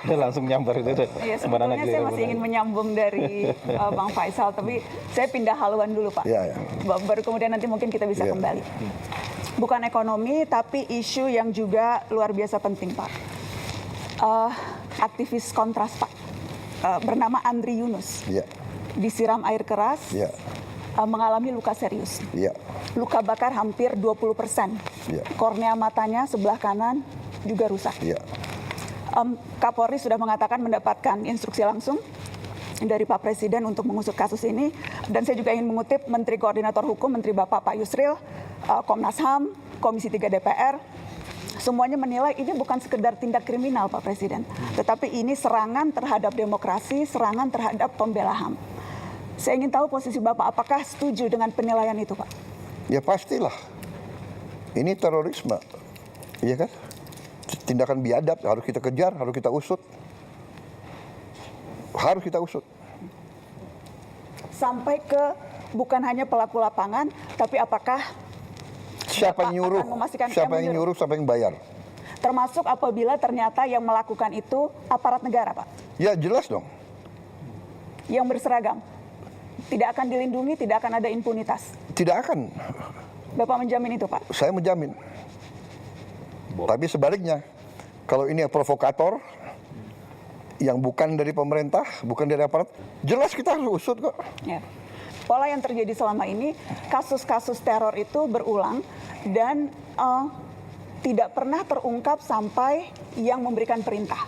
udah langsung nyamper itu. Iya, sebetulnya saya masih ingin menyambung dari Bang Faisal, tapi saya pindah haluan dulu, Pak. Ya, ya. Baru kemudian nanti mungkin kita bisa kembali. Bukan ekonomi, tapi isu yang juga luar biasa penting, Pak. Aktivis kontras, Pak, bernama Andri Yunus, disiram air keras, mengalami luka serius. Luka bakar hampir 20%. Kornea matanya sebelah kanan juga rusak. Kapolri sudah mengatakan mendapatkan instruksi langsung dari Pak Presiden untuk mengusut kasus ini. Dan saya juga ingin mengutip Menteri Koordinator Hukum, Menteri Bapak Pak Yusril, Komnas HAM, Komisi 3 DPR, semuanya menilai ini bukan sekedar tindak kriminal Pak Presiden, tetapi ini serangan terhadap demokrasi, serangan terhadap pembela HAM. Saya ingin tahu posisi Bapak, apakah setuju dengan penilaian itu, Pak? Ya pastilah. Ini terorisme, iya kan? Tindakan biadab, harus kita kejar, harus kita usut. Harus kita usut. Sampai ke bukan hanya pelaku lapangan, tapi apakah siapa yang nyuruh, siapa yang nyuruh, siapa yang bayar. Termasuk apabila ternyata yang melakukan itu aparat negara, Pak? Ya jelas dong. Yang berseragam? Tidak akan dilindungi, tidak akan ada impunitas? Tidak akan. Bapak menjamin itu, Pak? Saya menjamin. Tapi sebaliknya, kalau ini provokator, yang bukan dari pemerintah, bukan dari aparat, jelas kita harus usut kok. Ya. Pola yang terjadi selama ini, kasus-kasus teror itu berulang dan tidak pernah terungkap sampai yang memberikan perintah,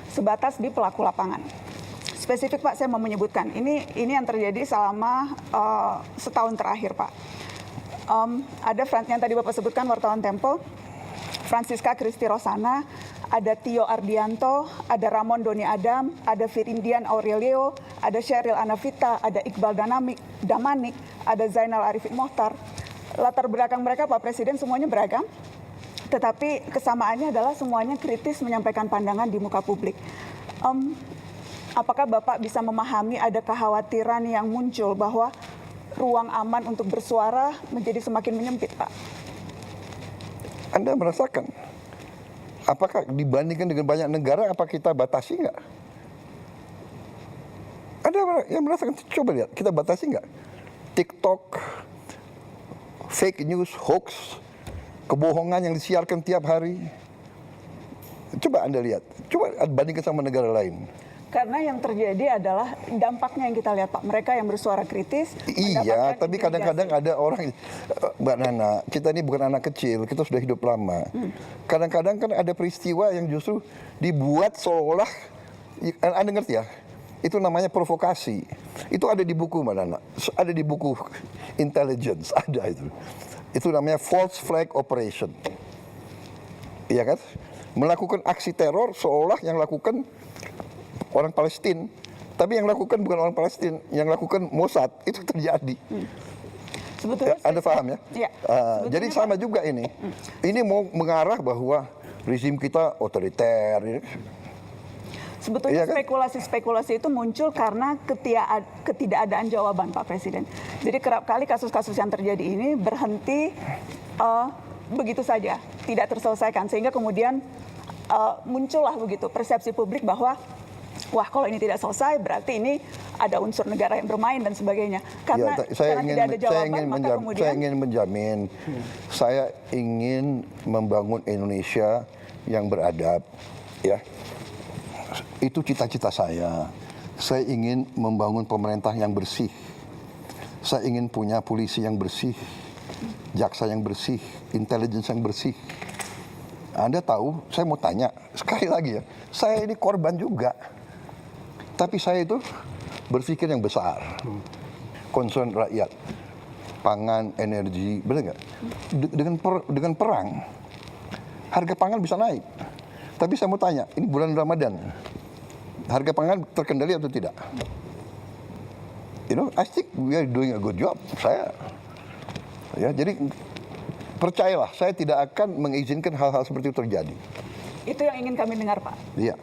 sebatas di pelaku lapangan. Spesifik Pak, saya mau menyebutkan, ini yang terjadi selama setahun terakhir Pak. Ada yang tadi Bapak sebutkan, wartawan Tempo, Francisca Kristi Rosana, ada Tio Ardianto, ada Ramon Doni Adam, ada Firindian Aurelio, ada Sheryl Anavita, ada Iqbal Damanik, ada Zainal Arifin Mohtar. Latar belakang mereka Pak Presiden semuanya beragam, tetapi kesamaannya adalah semuanya kritis menyampaikan pandangan di muka publik. Apakah Bapak bisa memahami ada kekhawatiran yang muncul bahwa ruang aman untuk bersuara menjadi semakin menyempit, Pak? Anda merasakan? Apakah dibandingkan dengan banyak negara, apa kita batasi nggak? Ada yang merasakan? Coba lihat, kita batasi nggak? TikTok, fake news, hoax, kebohongan yang disiarkan tiap hari. Coba Anda lihat, coba bandingkan sama negara lain. Karena yang terjadi adalah dampaknya yang kita lihat Pak, mereka yang bersuara kritis. Iya, tapi kadang-kadang ada orang, Mbak Nana, kita ini bukan anak kecil, kita sudah hidup lama. Kadang-kadang kan ada peristiwa yang justru dibuat seolah, Anda ngerti ya, itu namanya provokasi. Itu ada di buku Mbak Nana, ada di buku intelligence, ada itu. Itu namanya false flag operation. Iya kan? Melakukan aksi teror seolah yang lakukan orang Palestina, tapi yang lakukan bukan orang Palestina, yang lakukan Mossad, itu terjadi. Sebetulnya Anda paham ya? Ya, jadi sama juga ini. Ini mau mengarah bahwa rezim kita otoriter. Sebetulnya iya kan? spekulasi-spekulasi itu muncul karena ketidakadaan jawaban Pak Presiden. Jadi kerap kali kasus-kasus yang terjadi ini berhenti begitu saja, tidak terselesaikan, sehingga kemudian muncullah begitu persepsi publik bahwa wah, kalau ini tidak selesai berarti ini ada unsur negara yang bermain dan sebagainya. Karena, saya ingin menjamin, saya ingin membangun Indonesia yang beradab, ya. Itu cita-cita saya. Saya ingin membangun pemerintah yang bersih. Saya ingin punya polisi yang bersih, jaksa yang bersih, intelligence yang bersih. Anda tahu, saya mau tanya sekali lagi ya, saya ini korban juga. Tapi saya itu berpikir yang besar, concern rakyat, pangan, energi, benar nggak? Dengan perang, harga pangan bisa naik. Tapi saya mau tanya, ini bulan Ramadan, harga pangan terkendali atau tidak? You know, I think we are doing a good job. Jadi percayalah, saya tidak akan mengizinkan hal-hal seperti itu terjadi. Itu yang ingin kami dengar, Pak. Iya.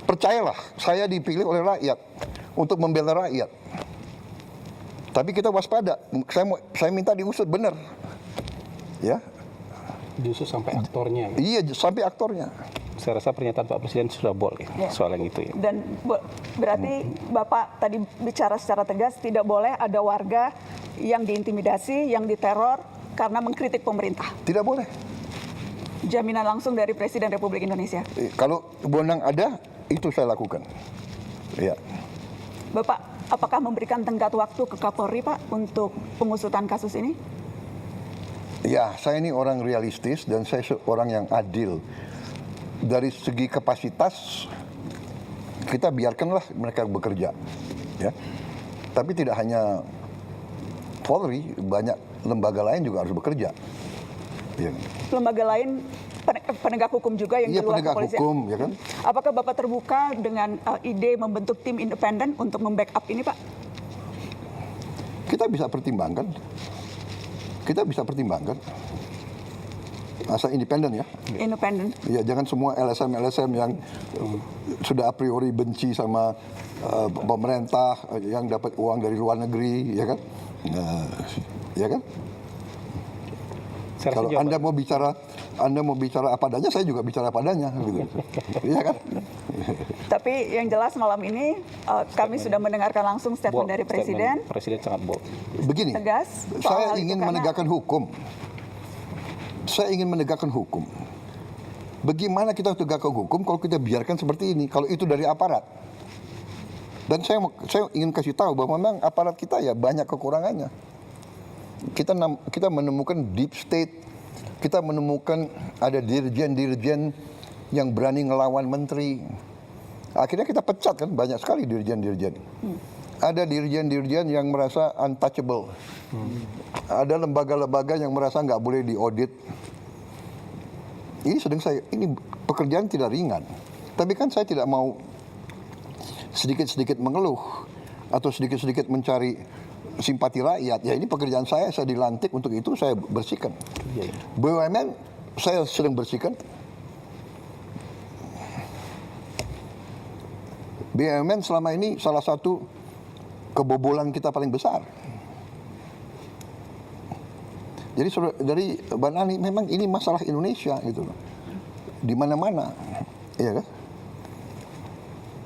Percayalah, saya dipilih oleh rakyat untuk membela rakyat. Tapi kita waspada. Saya minta diusut benar. Ya. Diusut sampai aktornya. Iya, sampai aktornya. Saya rasa pernyataan Pak Presiden sudah boleh soal yang itu ya. Dan berarti Bapak tadi bicara secara tegas tidak boleh ada warga yang diintimidasi, yang diteror karena mengkritik pemerintah. Tidak boleh. Jaminan langsung dari Presiden Republik Indonesia. Kalau wewenang ada, itu saya lakukan. Ya. Bapak, apakah memberikan tenggat waktu ke Kapolri, Pak, untuk pengusutan kasus ini? Ya, saya ini orang realistis dan saya seorang yang adil. Dari segi kapasitas, kita biarkanlah mereka bekerja. Ya. Tapi tidak hanya Polri, banyak lembaga lain juga harus bekerja. Ya. Lembaga lain penegak hukum juga yang di luar penegak kepolisian. hukum, ya kan? Apakah Bapak terbuka dengan ide membentuk tim independen untuk membackup ini, Pak? Kita bisa pertimbangkan. Asal independen ya. Independen. Ya, jangan semua LSM yang sudah a priori benci sama pemerintah, yang dapat uang dari luar negeri, ya kan? Ya kan? Kalau Anda mau bicara apa adanya, saya juga bicara apa adanya, gitu. Iya kan? Tapi yang jelas malam ini kami sudah mendengarkan langsung statement dari Presiden. Presiden sangat bold. Begini, Tegas. saya ingin menegakkan hukum. Bagaimana kita tegakkan hukum kalau kita biarkan seperti ini? Kalau itu dari aparat. Dan saya ingin kasih tahu bahwa memang aparat kita ya banyak kekurangannya. Kita menemukan deep state, kita menemukan ada dirjen-dirjen yang berani ngelawan menteri. Akhirnya kita pecat kan, banyak sekali dirjen-dirjen. Ada dirjen-dirjen yang merasa untouchable. Ada lembaga-lembaga yang merasa nggak boleh diaudit. Ini pekerjaan tidak ringan. Tapi kan saya tidak mau sedikit-sedikit mengeluh atau sedikit-sedikit mencari simpati rakyat. Ya ini pekerjaan saya dilantik untuk itu, saya bersihkan. BUMN saya sedang bersihkan. BUMN selama ini salah satu kebobolan kita paling besar. Jadi dari Mbak Nani, memang ini masalah Indonesia gitu loh. Di mana-mana, ya kan?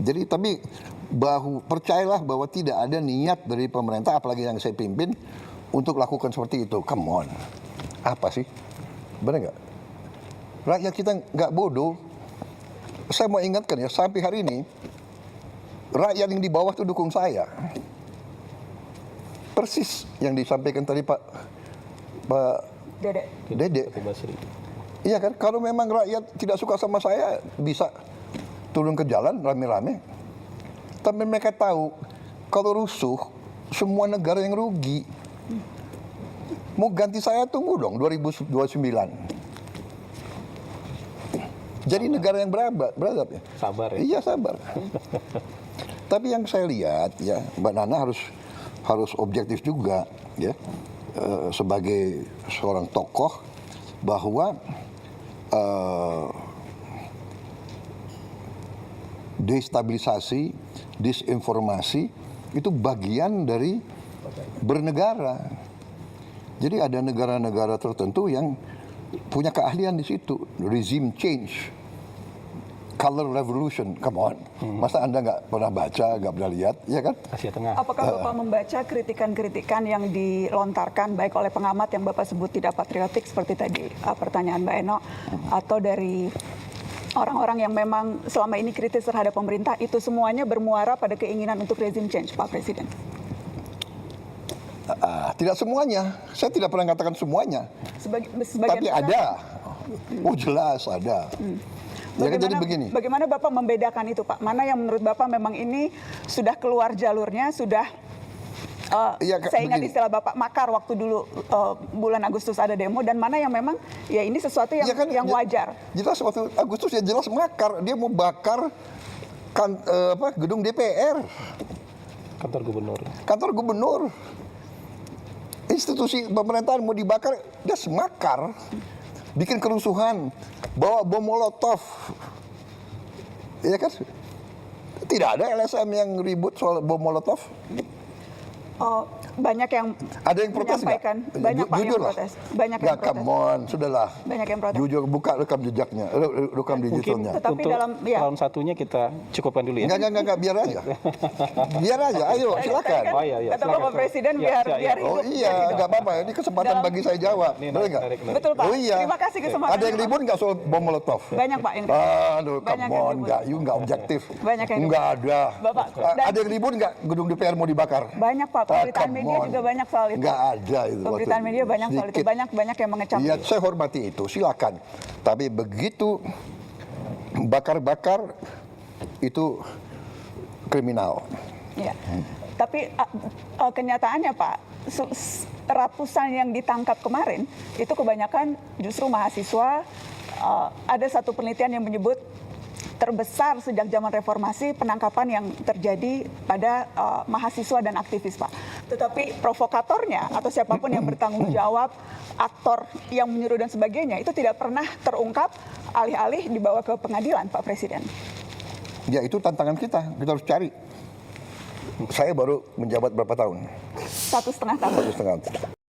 Jadi tapi percayalah bahwa tidak ada niat dari pemerintah, apalagi yang saya pimpin, untuk lakukan seperti itu. Come on, apa sih? Benar nggak? Rakyat kita nggak bodoh. Saya mau ingatkan ya, sampai hari ini rakyat yang di bawah itu dukung saya. Persis yang disampaikan tadi Pak Dede. Iya kan, kalau memang rakyat tidak suka sama saya, bisa turun ke jalan rame-rame. Tapi mereka tahu, kalau rusuh, semua negara yang rugi. Mau ganti saya, tunggu dong 2029. Jadi negara yang beradab ya. Sabar ya. Iya, sabar. Tapi yang saya lihat ya, Mbak Nana harus objektif juga ya, sebagai seorang tokoh, bahwa destabilisasi, disinformasi itu bagian dari bernegara. Jadi ada negara-negara tertentu yang punya keahlian di situ, regime change, color revolution, come on. Masa Anda nggak pernah baca, nggak pernah lihat, ya kan? Asia Tengah. Apakah Bapak membaca kritikan-kritikan yang dilontarkan baik oleh pengamat yang Bapak sebut tidak patriotik seperti tadi pertanyaan Mbak Eno, atau dari orang-orang yang memang selama ini kritis terhadap pemerintah, itu semuanya bermuara pada keinginan untuk regime change, Pak Presiden? Tidak semuanya, saya tidak pernah katakan semuanya. Tapi ada, jelas ada. Jadi begini. Bagaimana Bapak membedakan itu, Pak? Mana yang menurut Bapak memang ini sudah keluar jalurnya, sudah saya ingat istilah Bapak makar waktu dulu bulan Agustus ada demo, dan mana yang memang ya ini sesuatu yang, yang wajar. Jelas waktu Agustus ya jelas makar, dia mau bakar gedung DPR. Kantor gubernur. Institusi pemerintahan mau dibakar, dia semakar. Bikin kerusuhan, bawa bom molotov. Ya kan? Tidak ada LSM yang ribut soal bom molotov. banyak yang Ada yang protes nggak? menyampaikan, banyak Pak yang Jujur lah. protes, banyak yang Nggak, protes, come on, sudahlah. banyak yang protes. Jujur, buka rekam jejaknya, rekam Mungkin digitalnya. Tetapi untuk dalam ya, round satunya kita cukupkan dulu ya. Enggak, biar aja. Biar aja, ayo silakan. kan Oh, iya, kata silakan. Bapak Presiden Ya, biar ya, ya. biar Oh hidup, iya, biar hidup. nggak apa-apa. Ini kesempatan Dalam- bagi saya jawab. Ini Boleh nggak? narik. Betul Pak. Oh iya. Terima kasih kesempatan. Ada yang ribut nggak soal bom molotov? Banyak Pak yang ribut. Aduh, Banyak come yang on, ribut. nggak objektif. Banyak yang Nggak ada. Bapak, Ada yang ribut nggak gedung DPR mau dibakar? Banyak Pak, pemberitaan come media on. juga banyak soal itu. Nggak ada itu. Pemberitaan waktu media banyak soal itu, sedikit. banyak yang mengecam. Iya, saya hormati itu, silakan. Tapi begitu bakar-bakar itu kriminal. Ya. Tapi kenyataannya Pak, ratusan yang ditangkap kemarin itu kebanyakan justru mahasiswa. Ada satu penelitian yang menyebut terbesar sejak zaman reformasi penangkapan yang terjadi pada mahasiswa dan aktivis Pak. Tetapi provokatornya atau siapapun yang bertanggung jawab, aktor yang menyuruh dan sebagainya itu tidak pernah terungkap, alih-alih dibawa ke pengadilan Pak Presiden. Ya itu tantangan kita harus cari. Saya baru menjabat berapa tahun? 1,5 tahun. 1,5 tahun.